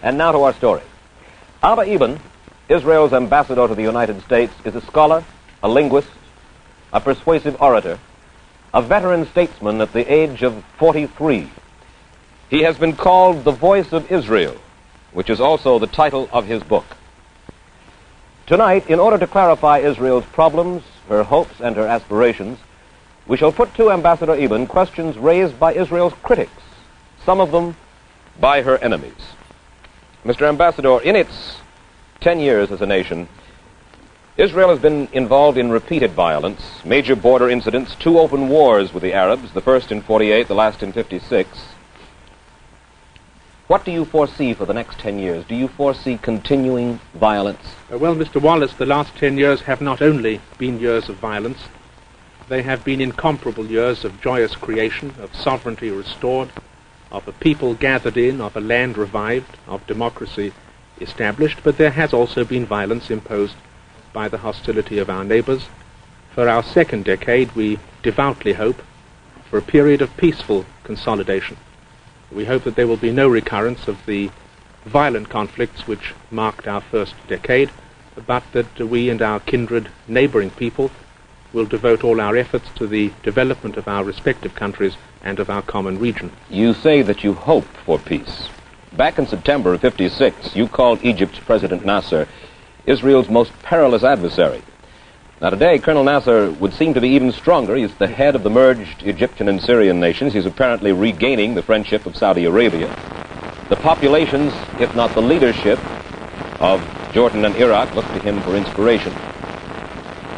And now to our story. Abba Eban, Israel's ambassador to the United States, is a scholar, a linguist, a persuasive orator, a veteran statesman at the age of 43. He has been called the voice of Israel, which is also the title of his book. Tonight, in order to clarify Israel's problems, her hopes, and her aspirations, we shall put to Ambassador Eban questions raised by Israel's critics, some of them by her enemies. Mr. Ambassador, in its 10 years as a nation, Israel has been involved in repeated violence, major border incidents, 2 open wars with the Arabs, the first in 48, the last in 56. What do you foresee for the next 10 years? Do you foresee continuing violence? Well, Mr. Wallace, the last 10 years have not only been years of violence, they have been incomparable years of joyous creation, of sovereignty restored, of a people gathered in, of a land revived, of democracy established, but there has also been violence imposed by the hostility of our neighbors. For our second decade, we devoutly hope for a period of peaceful consolidation. We hope that there will be no recurrence of the violent conflicts which marked our first decade, but that we and our kindred neighboring people will devote all our efforts to the development of our respective countries and of our common region. You say that you hope for peace. Back in September of 56, you called Egypt's President Nasser Israel's most perilous adversary. Now today, Colonel Nasser would seem to be even stronger. He's the head of the merged Egyptian and Syrian nations. He's apparently regaining the friendship of Saudi Arabia. The populations, if not the leadership, of Jordan and Iraq look to him for inspiration.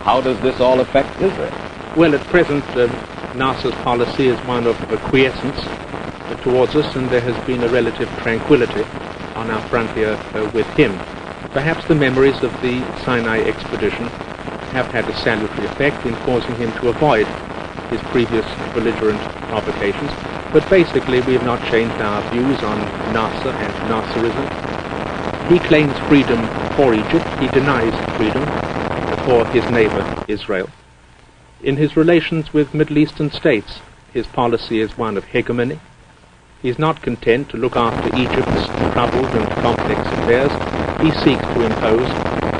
How does this all affect Israel? Well, at present, Nasser's policy is one of acquiescence towards us, and there has been a relative tranquility on our frontier with him. Perhaps the memories of the Sinai expedition have had a salutary effect in causing him to avoid his previous belligerent provocations, but basically we have not changed our views on Nasser and Nasserism. He claims freedom for Egypt, he denies freedom for his neighbor Israel. In his relations with Middle Eastern states, his policy is one of hegemony. He is not content to look after Egypt's troubled and complex affairs. He seeks to impose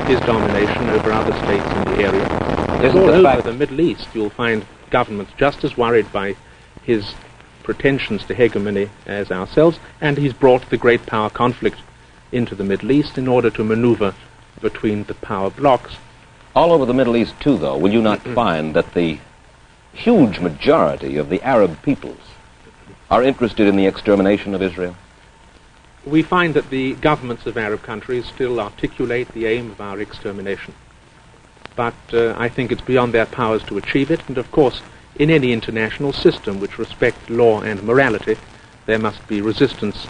his domination over other states in the area. All over the Middle East, you'll find governments just as worried by his pretensions to hegemony as ourselves, and he's brought the great power conflict into the Middle East in order to maneuver between the power blocks. All over the Middle East, too, though, will you not find that the huge majority of the Arab peoples are interested in the extermination of Israel? We find that the governments of Arab countries still articulate the aim of our extermination. But I think it's beyond their powers to achieve it, and of course, in any international system which respects law and morality, there must be resistance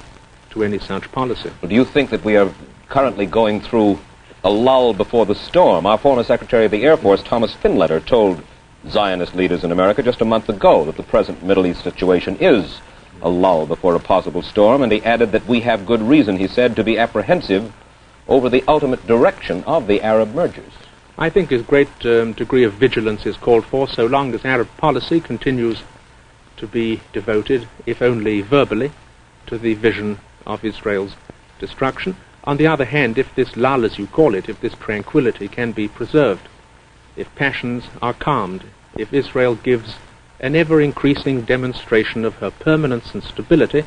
to any such policy. Well, do you think that we are currently going through a lull before the storm? Our former Secretary of the Air Force, Thomas Finletter, told Zionist leaders in America just a month ago that the present Middle East situation is a lull before a possible storm, and he added that we have good reason, he said, to be apprehensive over the ultimate direction of the Arab mergers. I think a great degree of vigilance is called for so long as Arab policy continues to be devoted, if only verbally, to the vision of Israel's destruction. On the other hand, if this lull, as you call it, if this tranquility can be preserved, if passions are calmed, if Israel gives an ever-increasing demonstration of her permanence and stability,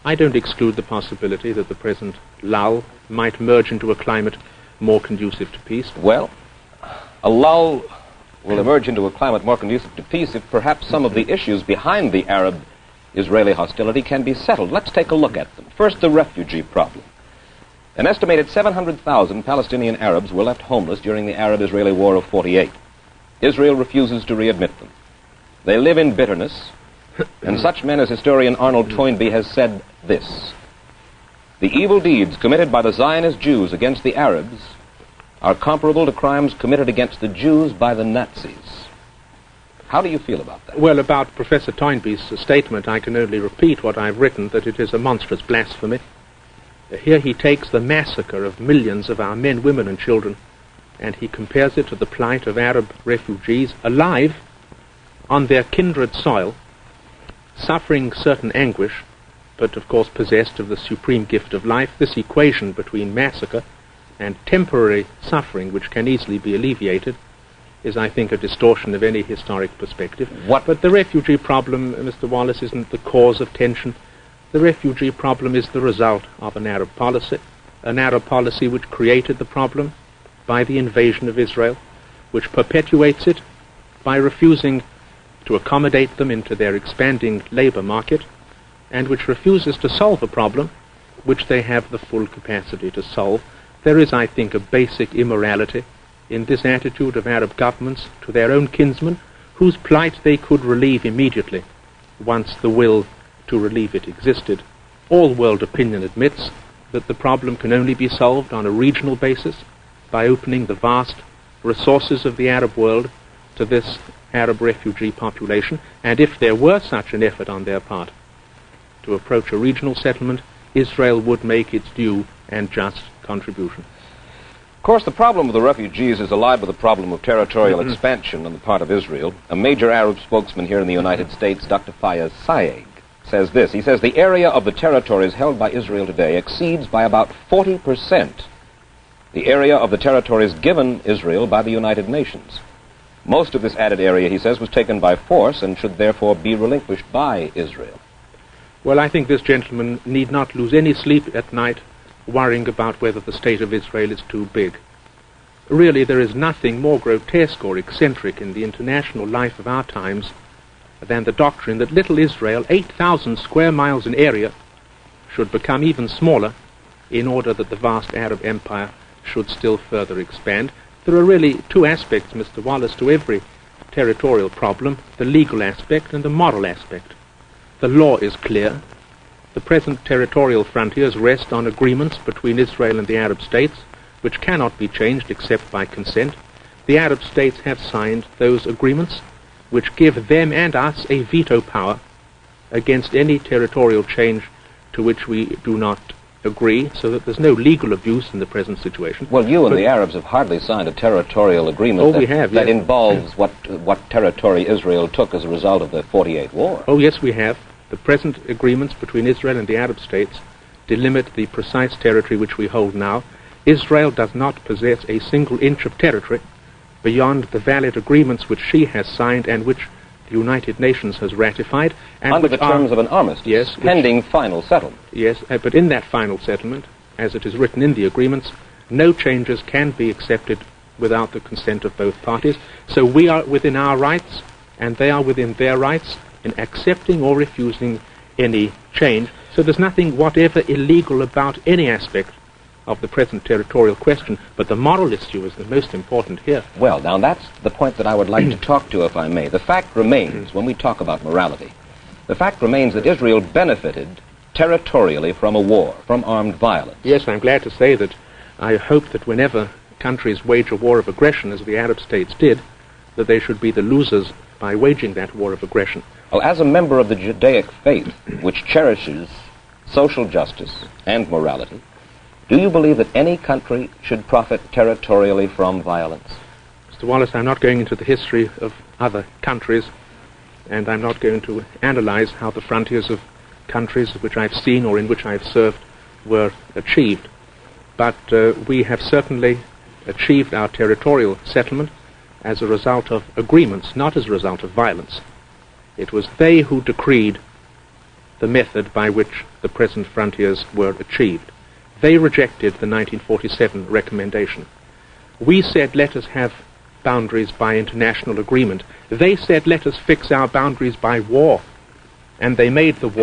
I don't exclude the possibility that the present lull might merge into a climate more conducive to peace. Well, a lull will emerge into a climate more conducive to peace if perhaps some of the issues behind the Arab-Israeli hostility can be settled. Let's take a look at them. First, the refugee problem. An estimated 700,000 Palestinian Arabs were left homeless during the Arab-Israeli War of 48. Israel refuses to readmit them. They live in bitterness, and such men as historian Arnold Toynbee has said this: the evil deeds committed by the Zionist Jews against the Arabs are comparable to crimes committed against the Jews by the Nazis. How do you feel about that? Well, about Professor Toynbee's statement, I can only repeat what I've written, that it is a monstrous blasphemy. Here he takes the massacre of millions of our men, women, and children, and he compares it to the plight of Arab refugees alive on their kindred soil, suffering certain anguish, but of course possessed of the supreme gift of life, this equation between massacre and temporary suffering, which can easily be alleviated, is, I think, a distortion of any historic perspective. But the refugee problem, Mr. Wallace, isn't the cause of tension. The refugee problem is the result of an Arab policy which created the problem by the invasion of Israel, which perpetuates it by refusing to accommodate them into their expanding labor market, and which refuses to solve a problem which they have the full capacity to solve. There is, I think, a basic immorality in this attitude of Arab governments to their own kinsmen, whose plight they could relieve immediately once the will to relieve it existed. All world opinion admits that the problem can only be solved on a regional basis by opening the vast resources of the Arab world to this Arab refugee population, and if there were such an effort on their part to approach a regional settlement, Israel would make its due and just contribution. Of course, the problem of the refugees is allied with the problem of territorial expansion on the part of Israel. A major Arab spokesman here in the United States, Dr. Fayez Saeg, says this. He says the area of the territories held by Israel today exceeds by about 40% the area of the territories given Israel by the United Nations. Most of this added area, he says, was taken by force and should therefore be relinquished by Israel. Well, I think this gentleman need not lose any sleep at night worrying about whether the state of Israel is too big. Really, there is nothing more grotesque or eccentric in the international life of our times than the doctrine that little Israel, 8,000 square miles in area, should become even smaller in order that the vast Arab empire should still further expand. There are really two aspects, Mr. Wallace, to every territorial problem, the legal aspect and the moral aspect. The law is clear. The present territorial frontiers rest on agreements between Israel and the Arab states, which cannot be changed except by consent. The Arab states have signed those agreements, which give them and us a veto power against any territorial change to which we do not agree, so that there's no legal abuse in the present situation. Well, you and the Arabs have hardly signed a territorial agreement that involves what territory Israel took as a result of the 48 war. Oh, yes, we have. The present agreements between Israel and the Arab states delimit the precise territory which we hold now. Israel does not possess a single inch of territory beyond the valid agreements which she has signed and which the United Nations has ratified. And under the terms of an armistice, yes, pending final settlement. Yes, but in that final settlement, as it is written in the agreements, no changes can be accepted without the consent of both parties. So we are within our rights, and they are within their rights in accepting or refusing any change. So there's nothing whatever illegal about any aspect of the present territorial question, but the moral issue is the most important here. Well, now that's the point that I would like to talk to, if I may. The fact remains, when we talk about morality, the fact remains that Israel benefited territorially from a war, from armed violence. Yes, I'm glad to say that I hope that whenever countries wage a war of aggression, as the Arab states did, that they should be the losers by waging that war of aggression. Well, as a member of the Judaic faith, which cherishes social justice and morality, do you believe that any country should profit territorially from violence? Mr. Wallace, I'm not going into the history of other countries, and I'm not going to analyze how the frontiers of countries which I've seen or in which I've served were achieved. But we have certainly achieved our territorial settlement as a result of agreements, not as a result of violence. It was they who decreed the method by which the present frontiers were achieved. They rejected the 1947 recommendation. We said, let us have boundaries by international agreement. They said, let us fix our boundaries by war. And they made the war